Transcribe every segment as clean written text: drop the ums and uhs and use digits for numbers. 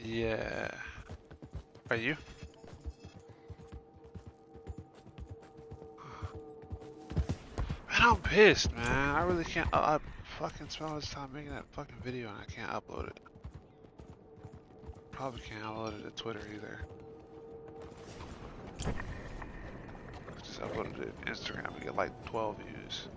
Yeah. Are you? Man, I'm pissed, man. I really can't. I fucking spent all this time making that fucking video and I can't upload it. Probably can't upload it to Twitter either. I just uploaded it to Instagram to get like 12 views.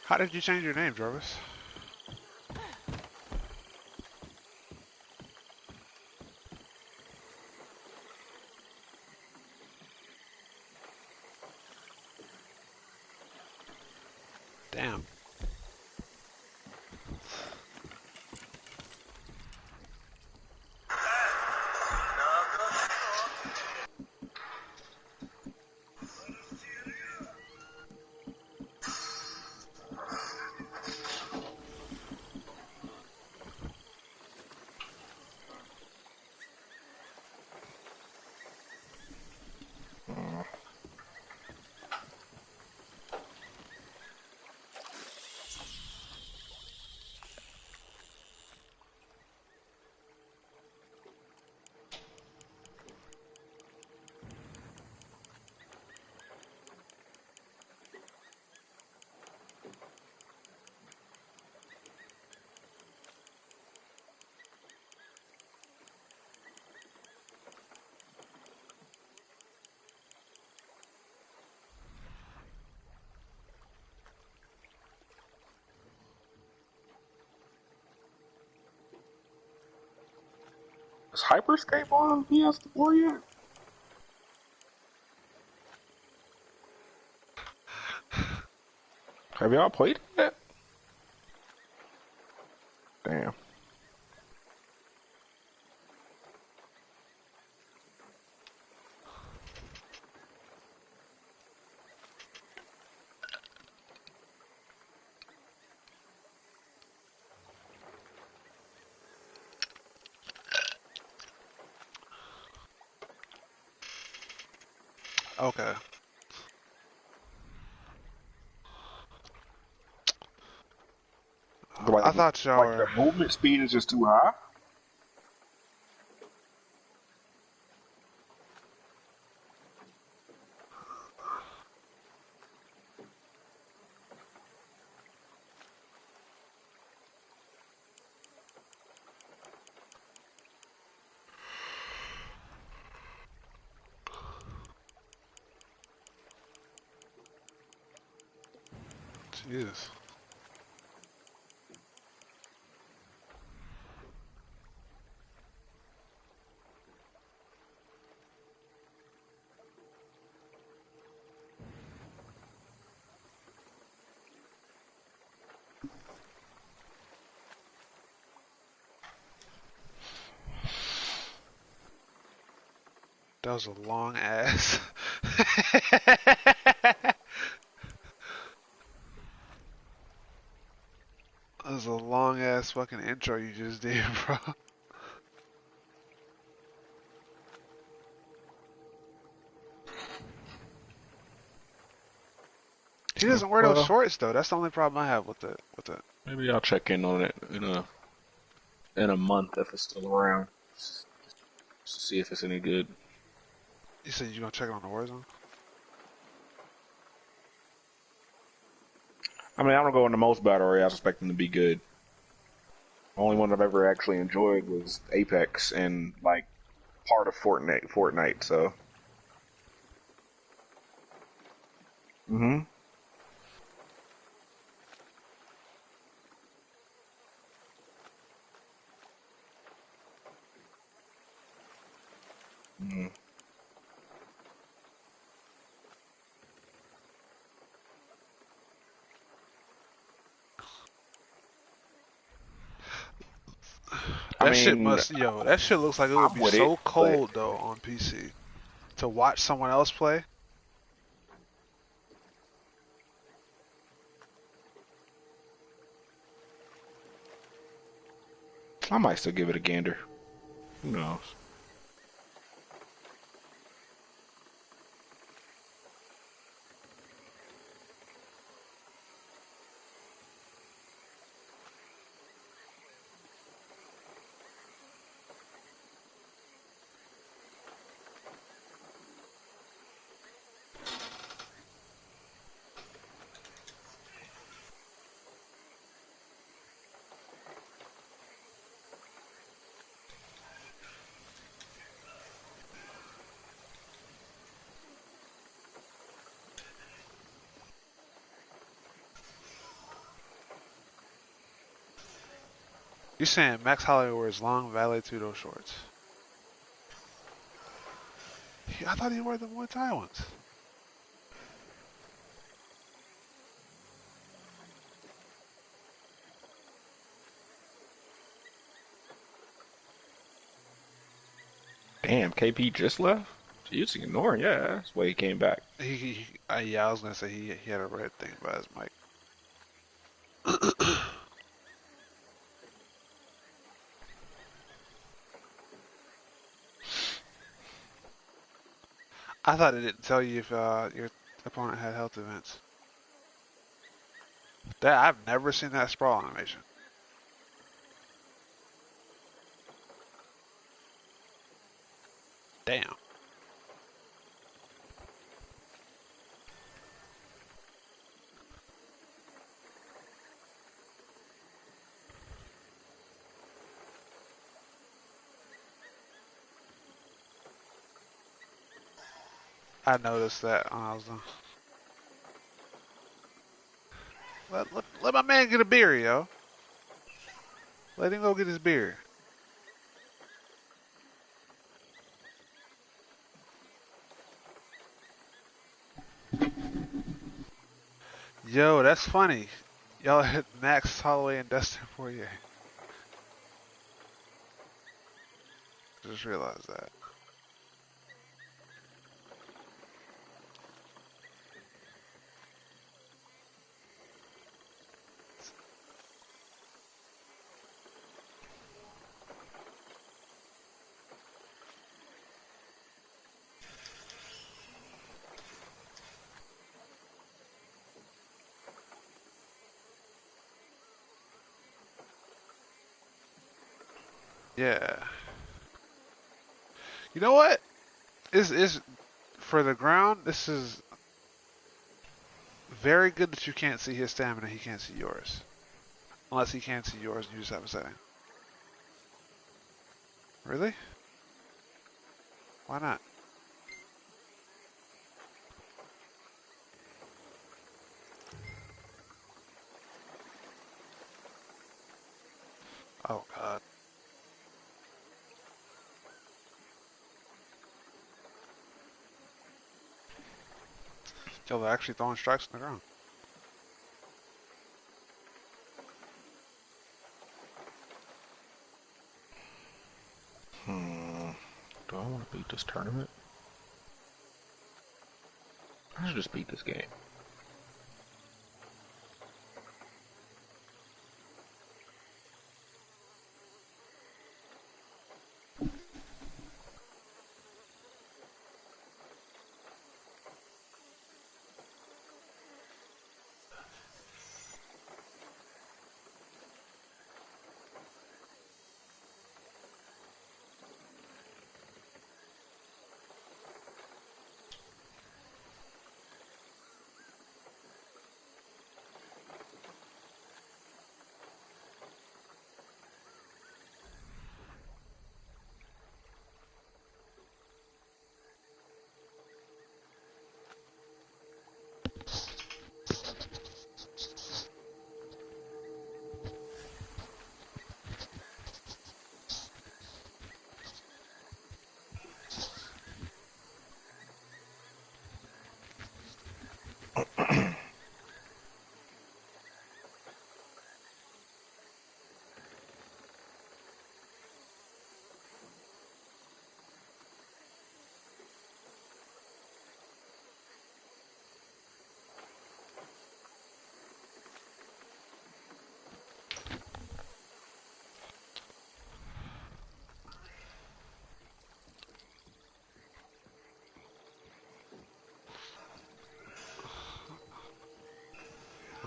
How did you change your name, Jarvis? Damn. Is Hyperscape on PS4 yet? Have y'all played it yet? Damn. Okay. I thought y'all Like the were. movement speed is just too high. Jesus. That was a long ass. That was a long ass fucking intro you just did, bro. He doesn't wear those Well, shorts though. That's the only problem I have with it. maybe I'll check in on it in a month if it's still around. Just See if it's any good. You said you're gonna check it on the Warzone? I mean, I don't go into most battle royales expecting to be good. Only one I've ever actually enjoyed was Apex and like part of Fortnite. So. Mm-hmm. Mm-hmm. I That shit mean, must, yo, that shit looks like it would I'm be with it, so but cold though on PC to watch someone else play. I might still give it a gander. Who knows? You saying Max Holloway wears long Vale Tudo shorts? I thought he wore the Muay Thai ones. Damn, KP just left? He's ignoring, yeah. That's why he came back. Yeah, I was gonna say he had a red thing by his mic. I thought it didn't tell you if your opponent had health events. That I've never seen that sprawl animation. Damn. I noticed that when I was done. Let my man get a beer, yo. Let him go get his beer. Yo, that's funny. Y'all hit Max Holloway and Dustin Poirier. Just realized that. Yeah. You know what? Is for the ground. This is very good that you can't see his stamina. He can't see yours, unless he can't see yours and you just have a setting. Really? Why not? Oh God. Yo, they're actually throwing strikes on the ground. Do I want to beat this tournament? I should just beat this game.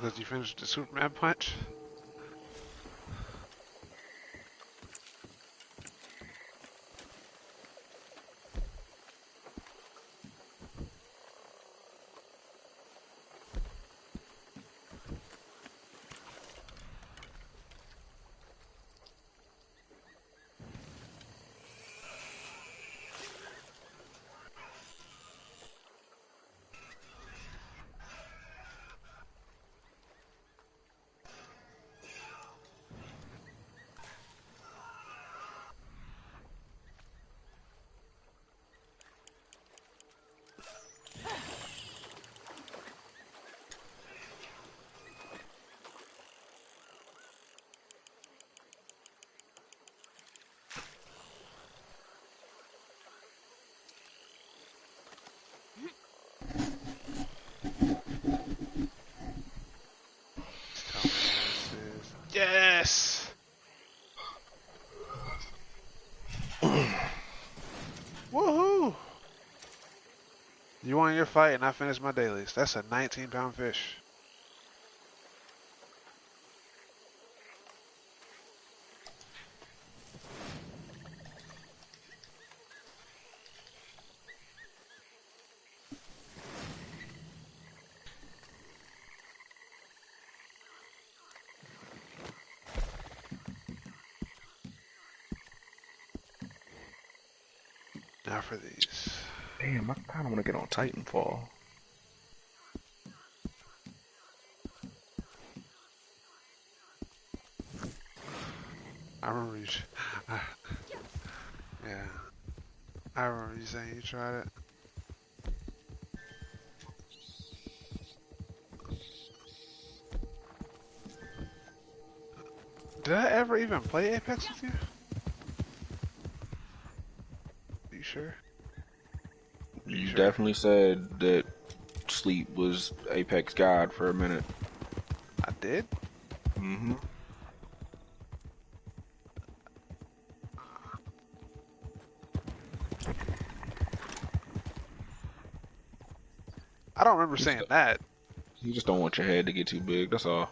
Because you finished the Superman punch? Tell me what this is. Yes! Woohoo! You won your fight and I finished my dailies. That's a 19-pound fish. Now for these. Damn, I kind of want to get on Titanfall. I remember you. Yeah. I remember you saying you tried it. Did I ever even play Apex with you? Are you sure? You definitely said that Sleep was Apex God for a minute. I did? Mm-hmm. I don't remember saying that. You just don't want your head to get too big, that's all.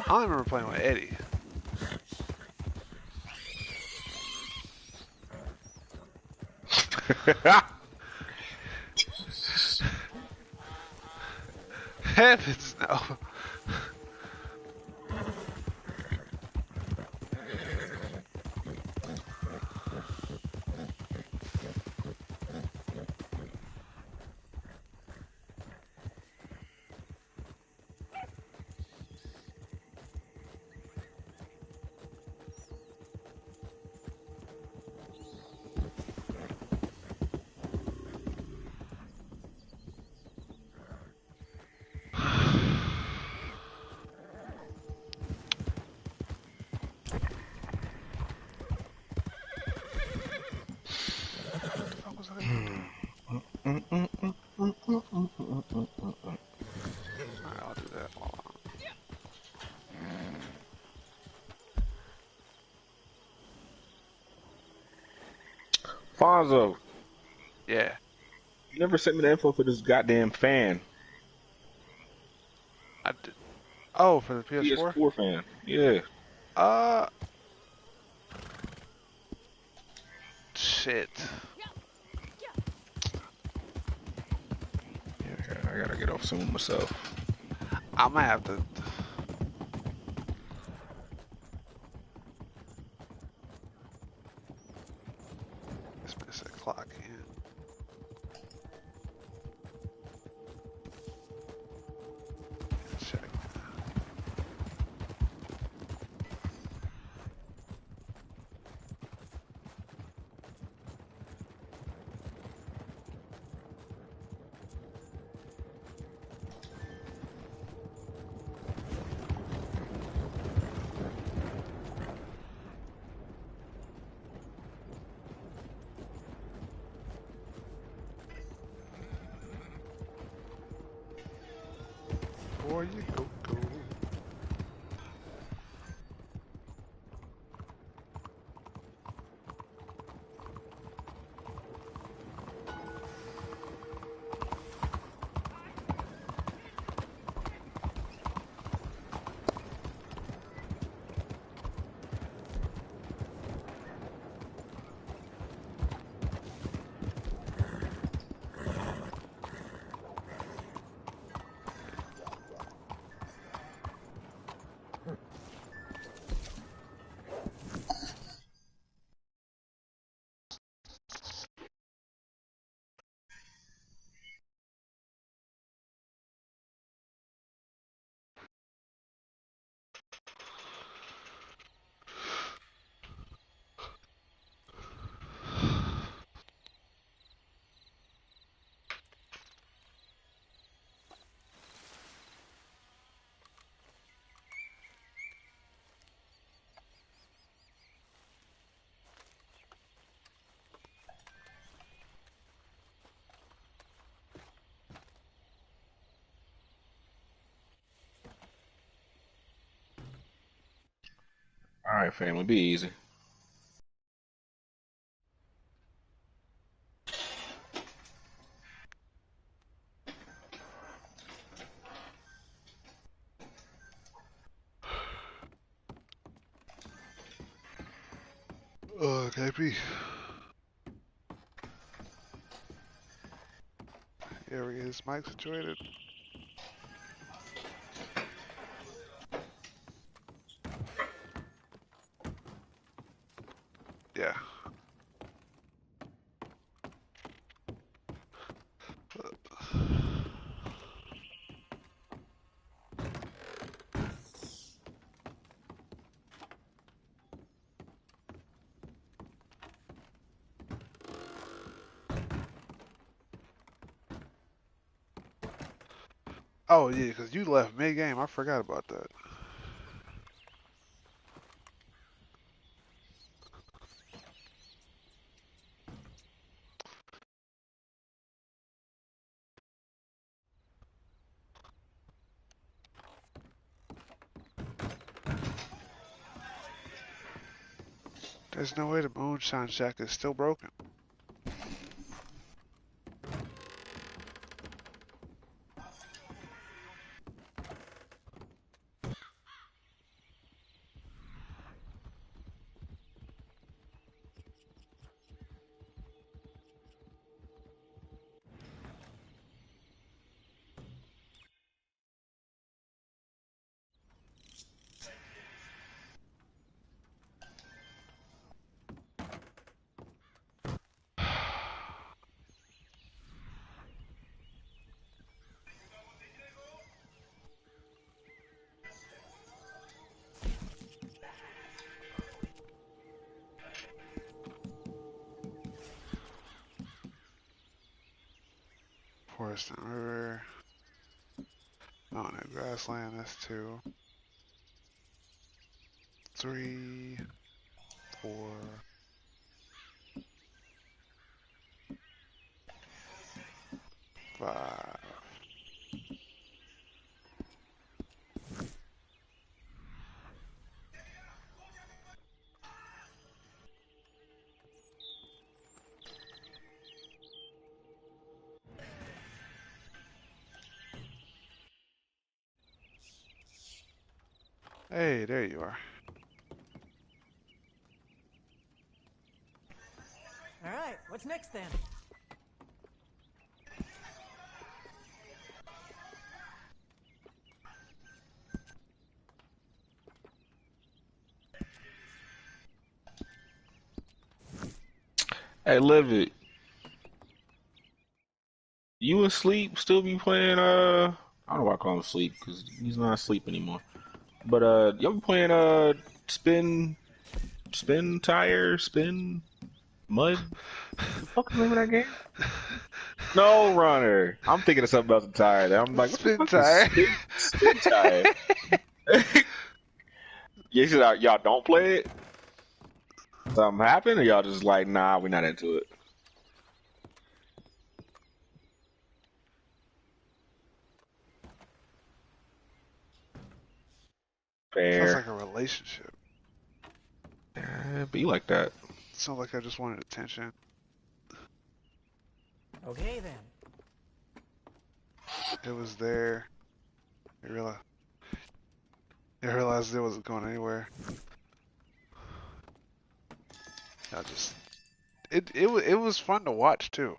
I only remember playing with Eddie. Heavens no. Alright, I'll do that while Fonzo, yeah. you never sent me the info for this goddamn fan. I did. Oh, for the PS4? PS4 fan. Yeah. Uh, shit. Yeah, I gotta get off soon myself. I might have to. It's been 6 o'clock. Yeah. Check. Before you go. Alright, family, be easy. KP. Here we get his mic situated. Yeah. Oh yeah, because you left mid-game. I forgot about that. There's no way the moonshine shack is still broken. Forest and river. Mountain and grassland, that's 2. 3, 4. 5. Hey, there you are. All right, what's next then? Hey, Livid, you asleep? Still be playing? I don't know why I call him asleep because he's not asleep anymore. But y'all be playing spin tire, spin mud. The fuck is the name of that game? No runner. I'm thinking of something else entirely. I'm like, what the Spin fuck is tire. spin tire? You said y'all don't play it? Something happened, or y'all just like, nah, we're not into it. Sounds Fair. like a relationship. Be like that. Sounds like I just wanted attention. Okay then. It was there. I realized it wasn't going anywhere. I just it was fun to watch too.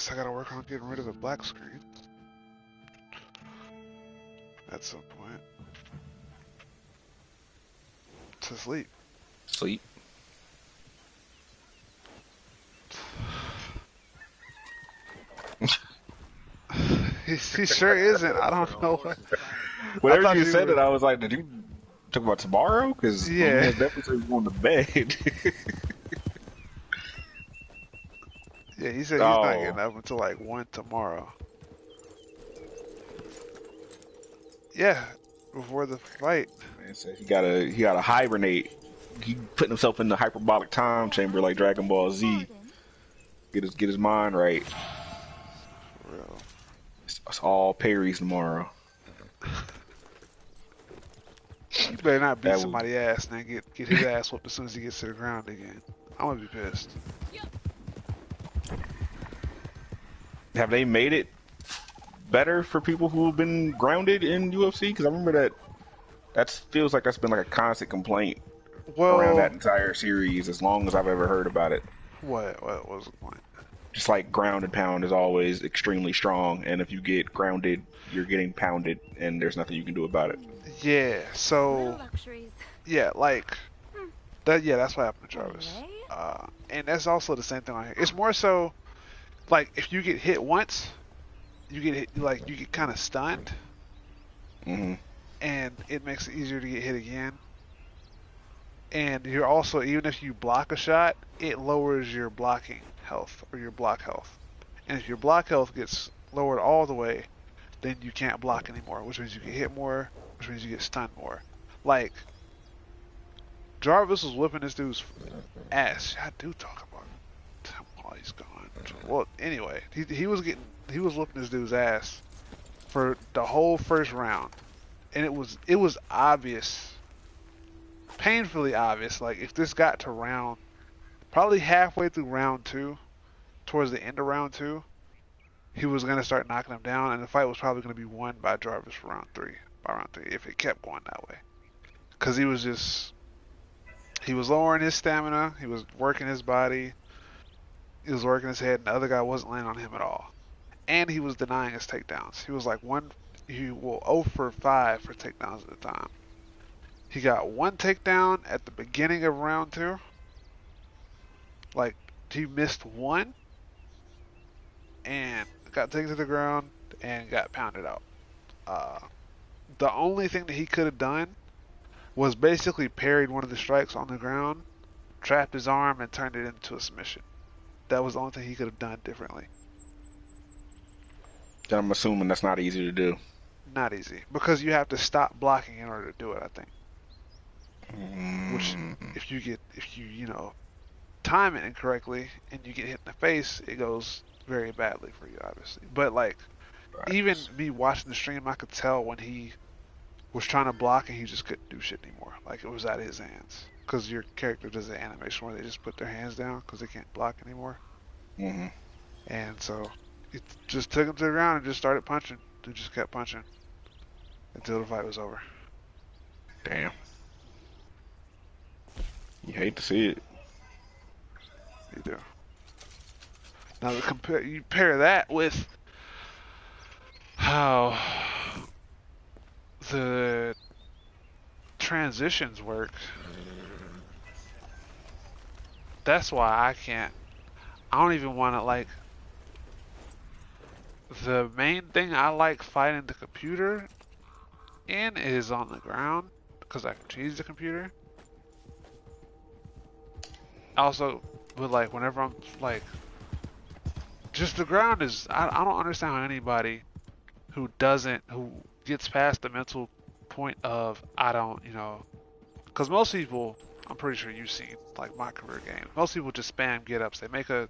guess I gotta work on getting rid of the black screen at some point. To sleep. Sleep. He sure isn't. I don't know what. Whenever you said it, I was like, did you talk about tomorrow? Because Yeah. you definitely said you going to bed. Yeah, he said he's not getting up until like 1 tomorrow. Yeah, before the fight. Man said he gotta hibernate. He putting himself in the hyperbolic time chamber like Dragon Ball Z. Get his mind right. For real. It's all parries tomorrow. You better not beat somebody's ass and then get his ass whooped as soon as he gets to the ground again. I'm gonna be pissed. Have they made it better for people who have been grounded in UFC? Because I remember that feels like that's been like a constant complaint around that entire series as long as I've ever heard about it. What was the point? Just like ground and pound is always extremely strong, and if you get grounded, you're getting pounded, and there's nothing you can do about it. Yeah, so yeah, like that. Yeah, that's what happened to Jarvis. And that's also the same thing on here. It's more so like if you get hit once, you get hit, like you get kind of stunned, Mm-hmm. and it makes it easier to get hit again. And you're also, even if you block a shot, it lowers your blocking health or your block health. And if your block health gets lowered all the way, then you can't block anymore, which means you get hit more, which means you get stunned more. Like Jarvis was whipping this dude's ass. I do talk about him while he's gone. Well, anyway, he was whipping this dude's ass for the whole first round, and it was obvious, painfully obvious. Like if this got to round, probably halfway through round 2, towards the end of round 2, he was gonna start knocking him down, and the fight was probably gonna be won by Jarvis for round 3. By round 3, if it kept going that way, because he was lowering his stamina, he was working his body, he was working his head, and the other guy wasn't landing on him at all. And he was denying his takedowns. He was like 0 for 5 for takedowns at the time. He got 1 takedown at the beginning of round 2. Like, he missed 1 and got taken to the ground and got pounded out. The only thing that he could have done was basically parried one of the strikes on the ground, trapped his arm, and turned it into a submission. That was the only thing he could have done differently. I'm assuming that's not easy to do. Not easy, because you have to stop blocking in order to do it, I think. Which, if you time it incorrectly and you get hit in the face, it goes very badly for you, obviously. But like, even me watching the stream, I could tell when he was trying to block and he just couldn't do shit anymore. Like, it was out of his hands. Because your character does an animation where they just put their hands down because they can't block anymore. Mm-hmm. And so it just took him to the ground and just started punching. He just kept punching until the fight was over. Damn. You hate to see it. You do. Now you pair that with how the transitions work. That's why I don't even want to, like, the main thing I like fighting the computer in is on the ground, because I can change the computer. Also, but like, whenever I'm like, just the ground is, I don't understand how anybody who gets past the mental point of, I don't, because most people, I'm pretty sure you've seen, like, my career game, most people just spam get-ups. They make a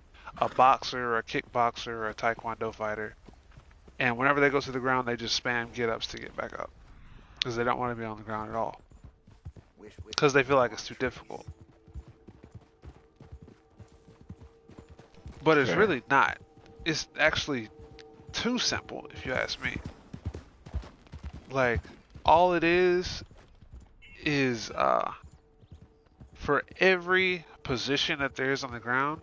boxer or a kickboxer or a taekwondo fighter, and whenever they go to the ground, they just spam get-ups to get back up, because they don't want to be on the ground at all, because they feel like it's too difficult. But it's really not. It's actually too simple, if you ask me. Like, all it is for every position that there is on the ground,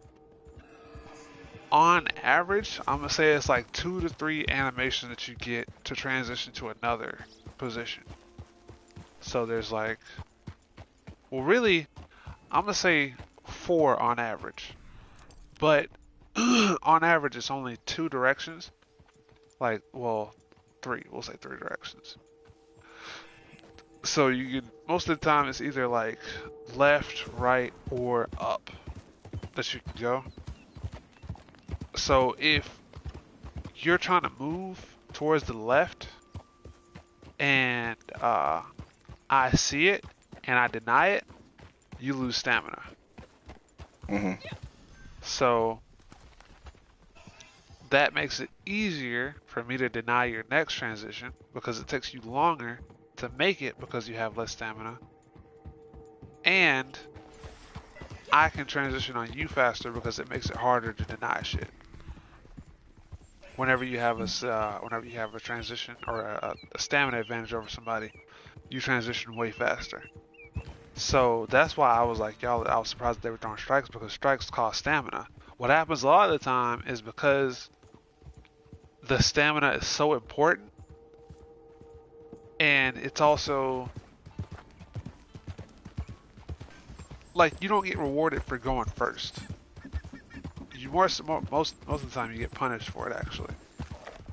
On average, I'm gonna say it's like 2 to 3 animations that you get to transition to another position. So there's like, well, really, I'm gonna say 4 on average. But on average, it's only 2 directions. Like, well, 3. We'll say 3 directions. So you can, most of the time, it's either like left, right, or up that you can go. So if you're trying to move towards the left and I see it and I deny it, you lose stamina. So that makes it easier for me to deny your next transition because it takes you longer to make it because you have less stamina. And I can transition on you faster because it makes it harder to deny shit. Whenever you have a transition or a stamina advantage over somebody, you transition way faster. So that's why I was like, y'all, I was surprised they were throwing strikes because strikes cost stamina. What happens a lot of the time is because the stamina is so important, and it's also like you don't get rewarded for going first. Most of the time you get punished for it actually.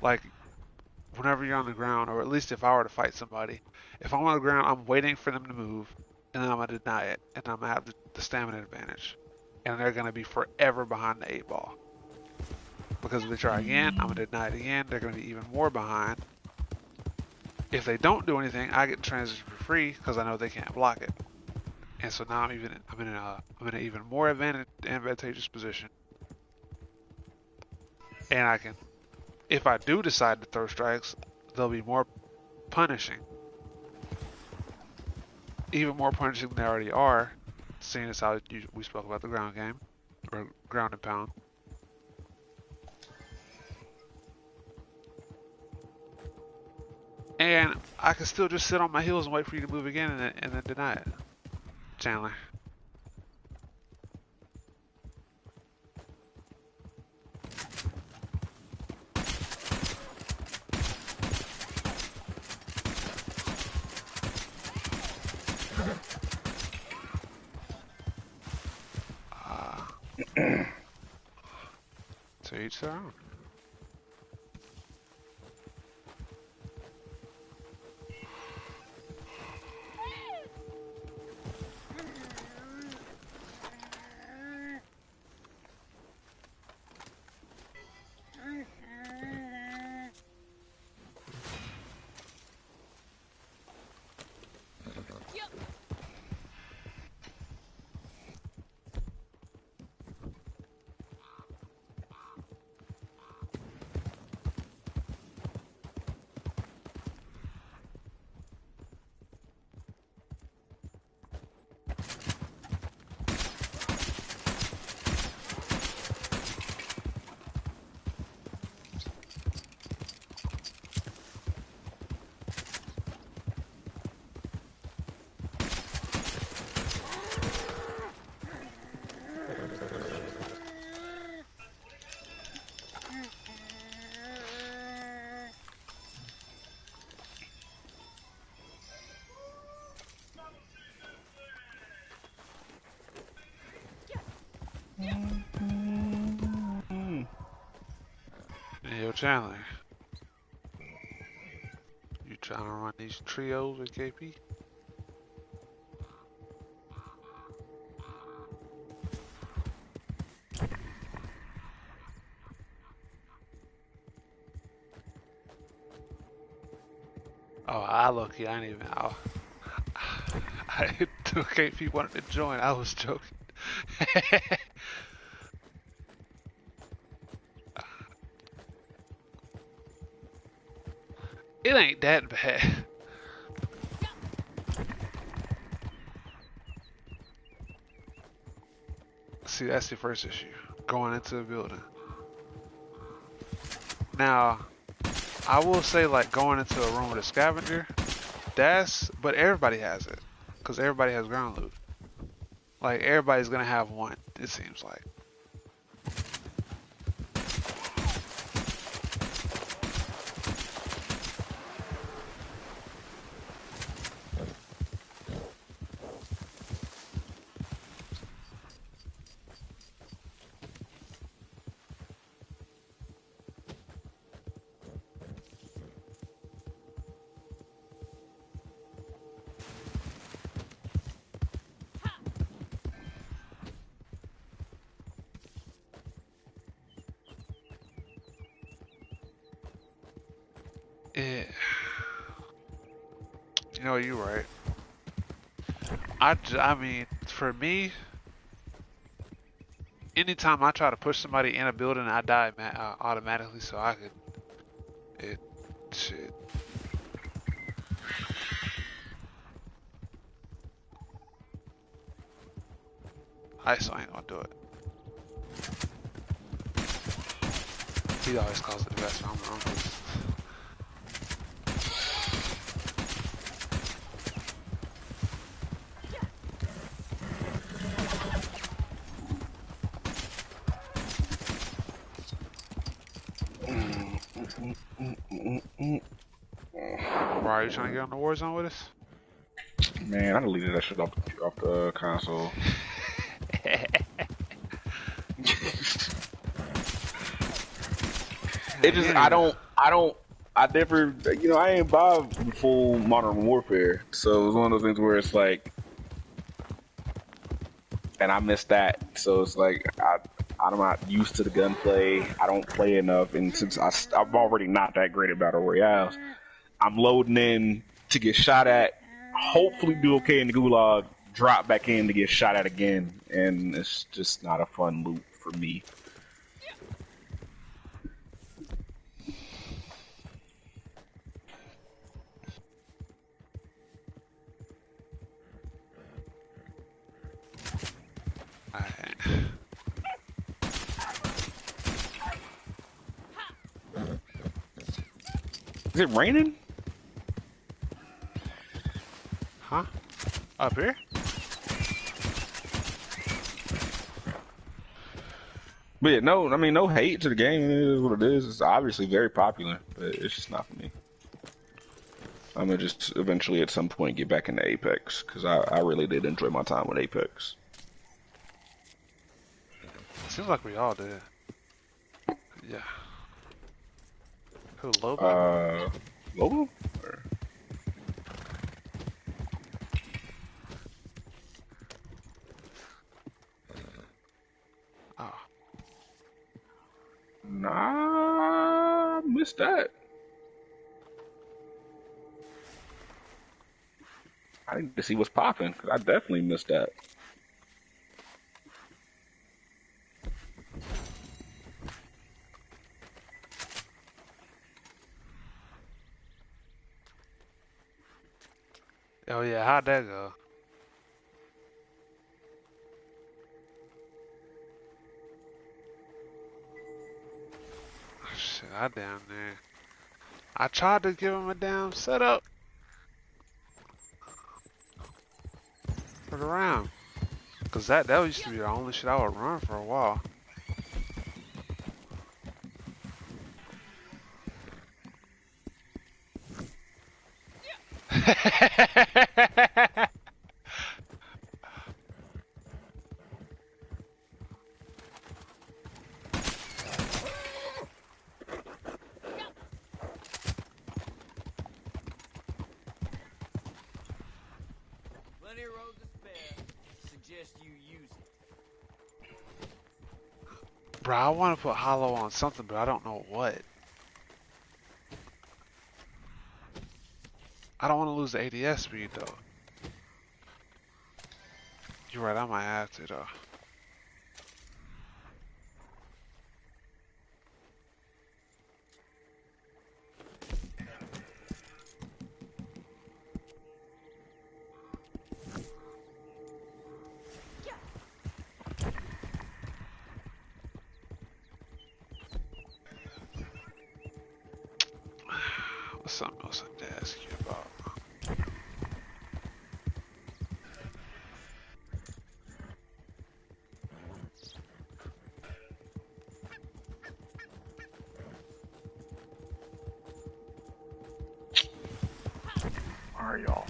Like whenever you're on the ground, or at least if I were to fight somebody, if I'm on the ground, I'm waiting for them to move, and then I'm gonna deny it, and I'm gonna have the stamina advantage, and they're gonna be forever behind the 8 ball. Because if they try again, I'm gonna deny it again. They're gonna be even more behind. If they don't do anything, I get transition for free because I know they can't block it. And so now I'm in an even more advantageous position. And I can, if I do decide to throw strikes, they'll be more punishing. Even more punishing than they already are, seeing as how we spoke about the ground game, or ground and pound. And I can still just sit on my heels and wait for you to move again and then deny it. Chandler. To each their own. Yo, Chandler. You trying to run these trios with KP? Oh, I ain't even. I took KP wanted to join. I was joking. It ain't that bad. See, that's the first issue. Going into a building. Now, I will say, like, going into a room with a scavenger, but everybody has it. Because everybody has ground loot. Like, everybody's gonna have one, it seems like. You know, you're right. I mean, for me, anytime I try to push somebody in a building, I die automatically. So I could, shit. I still ain't gonna do it. He always calls it the best. I'm just... Bro, are you trying to get on the Warzone with us? Man, I deleted that shit off the console. It just, I never, you know, I ain't bought full Modern Warfare, so it was one of those things where it's like, and I missed that, so it's like, I'm not used to the gunplay, I don't play enough, and since I'm already not that great at Battle Royales, I'm loading in to get shot at, hopefully do okay in the Gulag, drop back in to get shot at again, and it's just not a fun loop for me. Is it raining? Huh? Up here? But yeah, no, I mean, no hate to the game. It is what it is. It's obviously very popular, but it's just not for me. I'm gonna just eventually at some point get back into Apex, because I really did enjoy my time with Apex. Seems like we all did. Yeah. Who, Lobo? Lobo? Or... Oh. Nah, I missed that. I need to see what's popping, because I definitely missed that. Oh yeah, how'd that go? Shit, I down there. I tried to give him a damn setup for the round. Cause that used to be the only shit I would run for a while. Bro, I want to put hollow on something, but I don't know what. I don't want to lose the ADS speed though. You're right, I might have to though. What's something else I need to ask you about? Why are y'all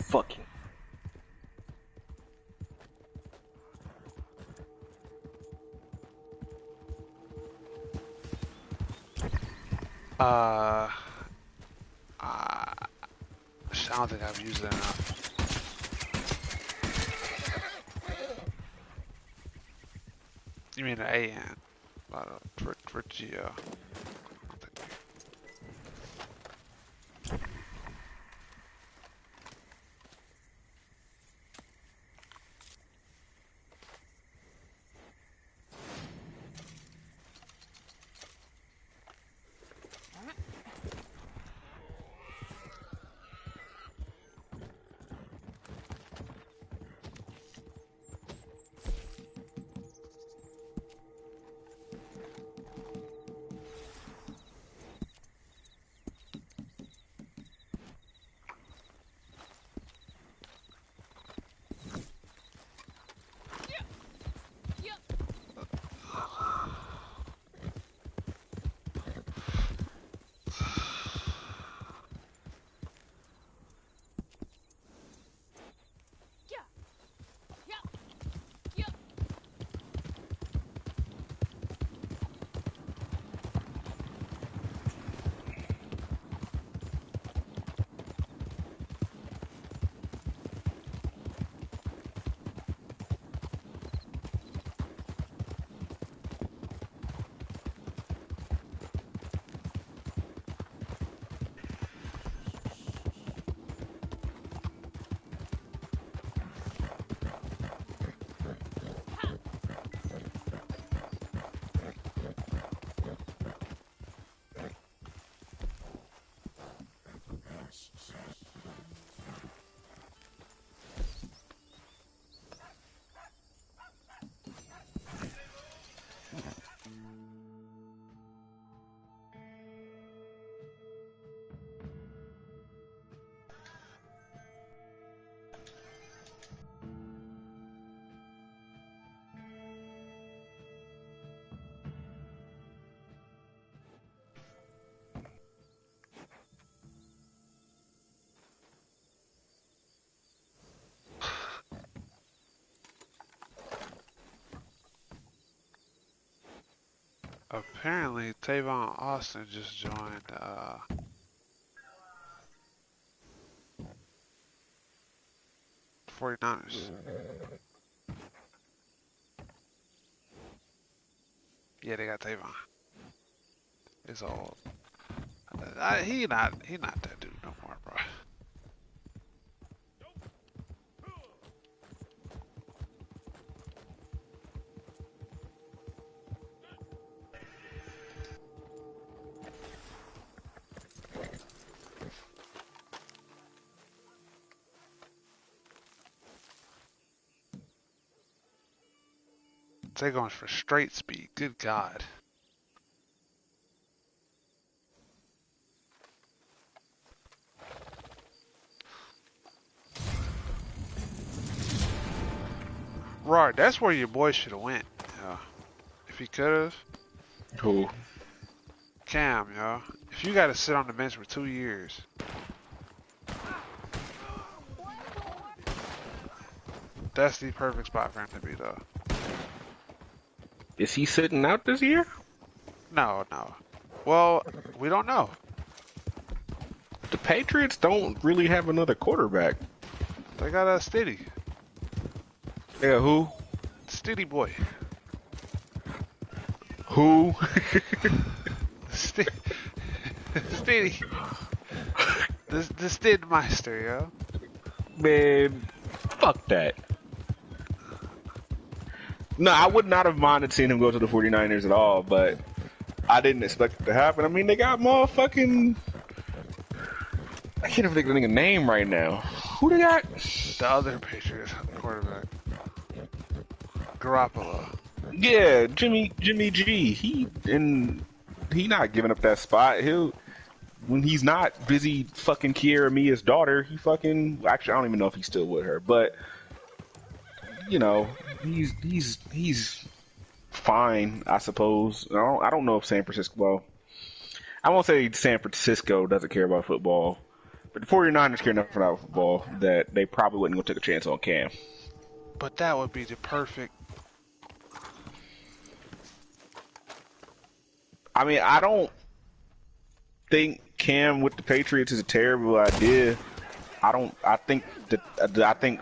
fucking? I don't think I've used it enough. You mean the AN? For Geo. Apparently, Tavon Austin just joined. 49ers. Yeah, they got Tavon. It's old. He not that dude no more, bro. They're going for straight speed. Good God. Right, that's where your boy should have went. Yeah. If he could have. Who? Cam, yo. If you got to sit on the bench for 2 years. That's the perfect spot for him to be, though. Is he sitting out this year? No. Well, we don't know. The Patriots don't really have another quarterback. They got a Stiddy. Yeah, who? Stiddy boy. Who? Stiddy. The Stidmeister, yo. Man, fuck that. No, I would not have minded seeing him go to the 49ers at all, but I didn't expect it to happen. I mean, they got motherfucking... I can't even think of the name right now. Who they got? The other Patriots quarterback. Garoppolo. Yeah, Jimmy G. He not giving up that spot. When he's not busy fucking Kiera Mia's daughter, he fucking... Actually, I don't even know if he's still with her, but... You know, he's fine, I suppose. I don't know if San Francisco... Well, I won't say San Francisco doesn't care about football, but the 49ers care enough about football that they probably wouldn't go take a chance on Cam. But that would be the perfect... I mean, I don't think Cam with the Patriots is a terrible idea. I think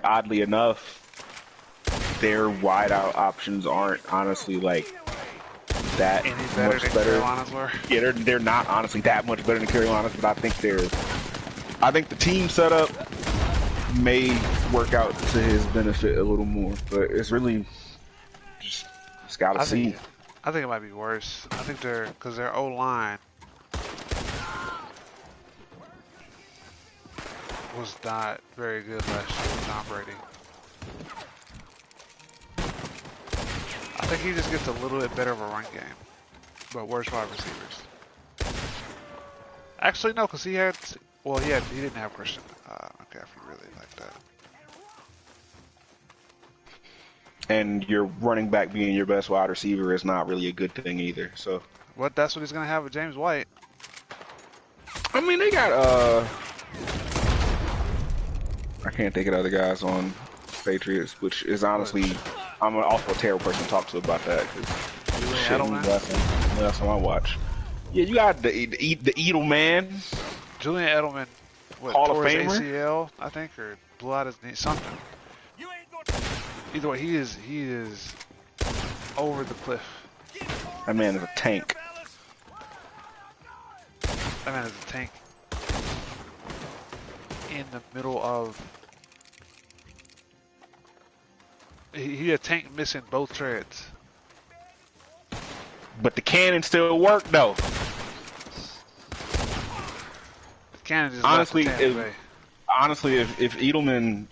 oddly enough, their wideout options aren't honestly like that Any better much than better. Carolina's were? Yeah, they're not honestly that much better than Carolina's, but I think the team setup may work out to his benefit a little more. But it's really just gotta see. I think it might be worse. I think because their O-line was not very good last year with Tom Brady. I think he just gets a little bit better of a run game, but worse wide receivers. Actually, no, because he didn't have Christian McCaffrey really like that. And your running back being your best wide receiver is not really a good thing either. So, That's what he's gonna have with James White. I mean, they got I can't think of the other guys on Patriots, which is honestly, I'm also a terrible person to talk to about that. Last time I watch. Yeah, you got the Edelman. Julian Edelman, Hall of tore his Famer? ACL, I think, or blew out his knee, something. Either way, he is over the cliff. That man is a tank. That man is a tank in the middle of... He a tank missing both treads. But the cannon still worked though. Cannon just left for Tampa Bay. Honestly, if Edelman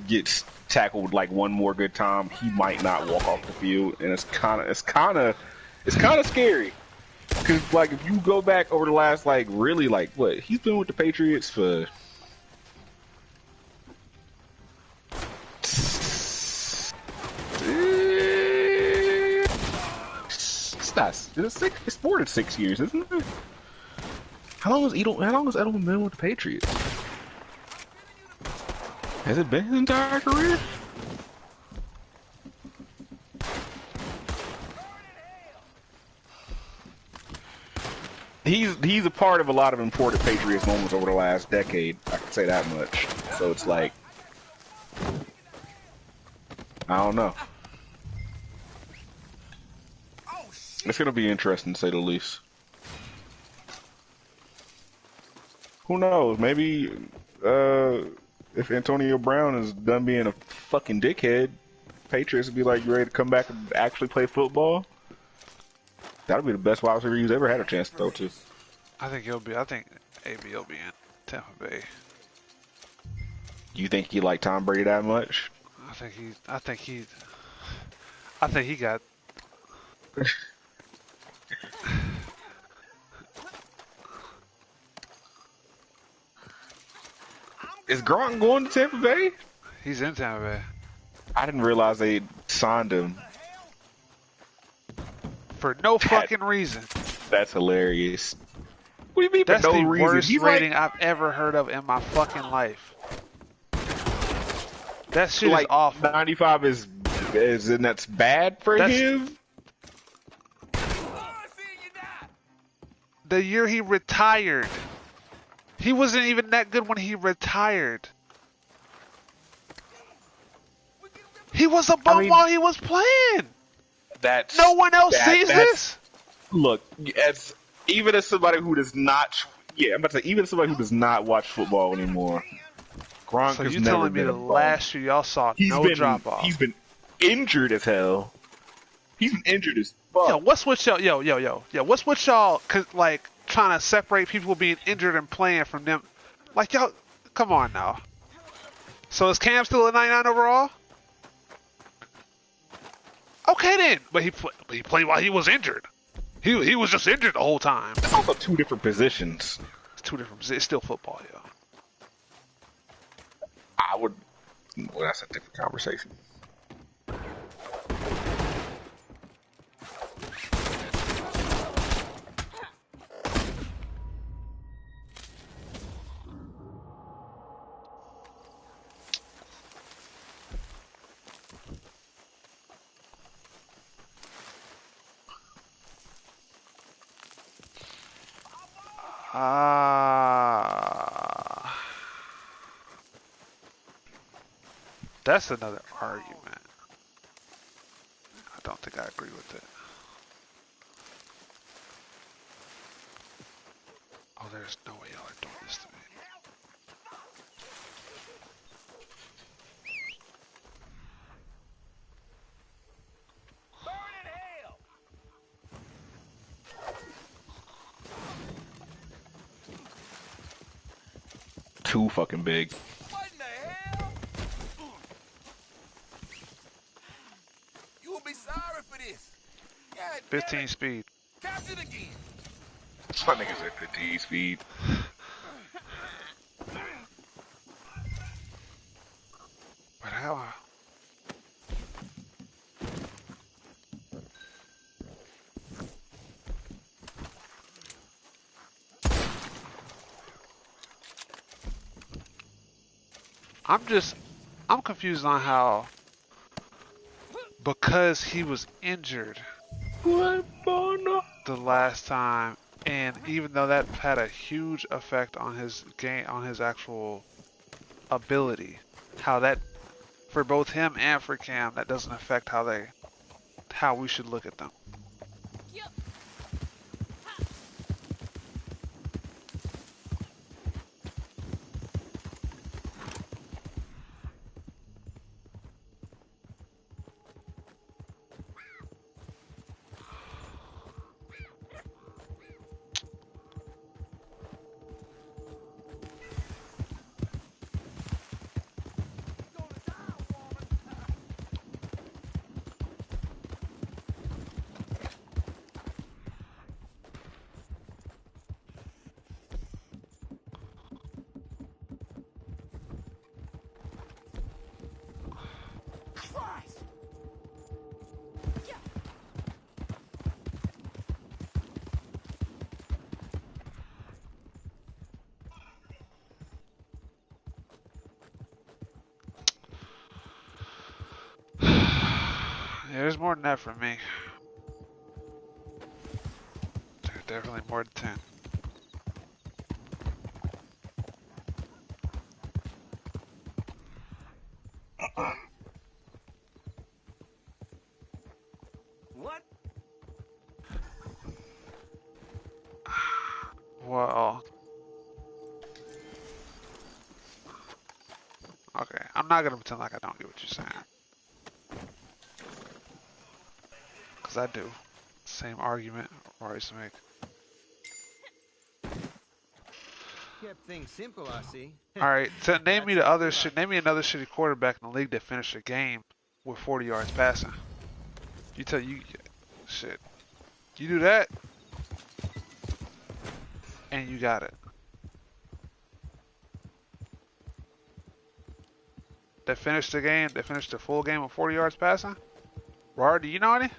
gets tackled like one more good time, he might not walk off the field, and it's kind of scary. Because like if you go back over the last like really like what he's been with the Patriots for. It's more than 6 years, isn't it? How long has Edelman been with the Patriots? Has it been his entire career? He's a part of a lot of important Patriots moments over the last decade. I can say that much. So it's like, I don't know. It's gonna be interesting to say the least. Who knows? Maybe if Antonio Brown is done being a fucking dickhead, Patriots will be like, you ready to come back and actually play football? That'll be the best wide receiver he's ever had a chance to throw to. I think AB will be in Tampa Bay. You think he like Tom Brady that much? I think he got. Is Gronk going to Tampa Bay? He's in Tampa Bay. I didn't realize they signed him. For no fucking reason. That's hilarious. What do you mean That's for no the reason? worst He's rating like, I've ever heard of in my fucking life. That shit like is awful. 95 is and that's bad for him? The year he retired. He wasn't even that good when he retired. He was a bum while he was playing. No one else sees this. Look, even as somebody who does not, I'm about to say, even as somebody who does not watch football anymore, Gronk so has you never telling me been the last year y'all saw no drop off? He's been injured as hell. He's been injured as fuck. Yo, what's with y'all? What's with y'all? Like trying to separate people being injured and playing from them? Like y'all, come on now. So is Cam still a 99 overall? Okay then, but he played while he was injured. He was just injured the whole time. It's also two different positions. It's two different positions. It's still football, yo. Well, that's a different conversation. That's another argument. I don't think I agree with it. Oh, there's no way y'all are doing this to me. Too fucking big. What in the hell? You will be sorry for this. God 15 speed. Catch it again. My niggas at 15 speed. But how? I'm confused on how, because he was injured the last time, and even though that had a huge effect on his game, on his actual ability, how that, for both him and for Cam, that doesn't affect how we should look at them. Yeah, there's more than that for me. There's definitely more than 10. What? Well, okay. I'm not gonna pretend like I don't get what you're saying. Cause I do. Same argument I always make. Kept things simple, I see. Alright, so name me the That's other luck. shit. Name me another shitty quarterback in the league that finished a game with 40 yards passing. You tell you shit. You do that, and you got it. That finished the game. That finished the full game with 40 yards passing. Rard, do you know any?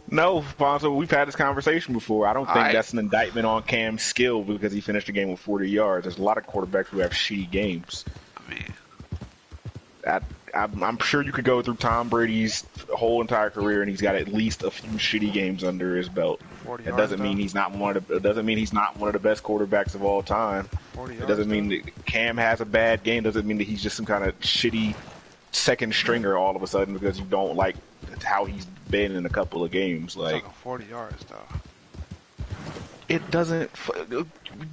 No, Fonzo, we've had this conversation before. I don't think Alright. that's an indictment on Cam's skill because he finished the game with 40 yards. There's a lot of quarterbacks who have shitty games. I mean, I'm sure you could go through Tom Brady's whole entire career and he's got at least a few shitty games under his belt. 40 It yards. doesn't mean he's not one of the. It doesn't mean he's not one of the best quarterbacks of all time. 40 It yards. doesn't mean that Cam has a bad game. Doesn't mean that he's just some kind of shitty second stringer all of a sudden because you don't like how he's been in a couple of games. Like, 40 yards though. it doesn't.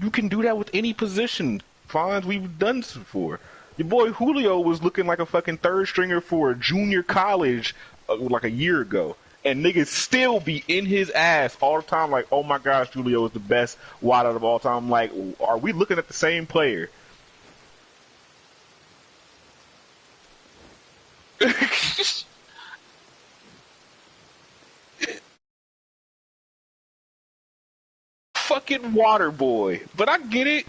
You can do that with any position. Fonz, we've done this before. Your boy Julio was looking like a fucking third stringer for junior college like a year ago. And niggas still be in his ass all the time like, oh my gosh, Julio is the best wideout of all time. I'm like, are we looking at the same player? Fucking water boy. But I get it.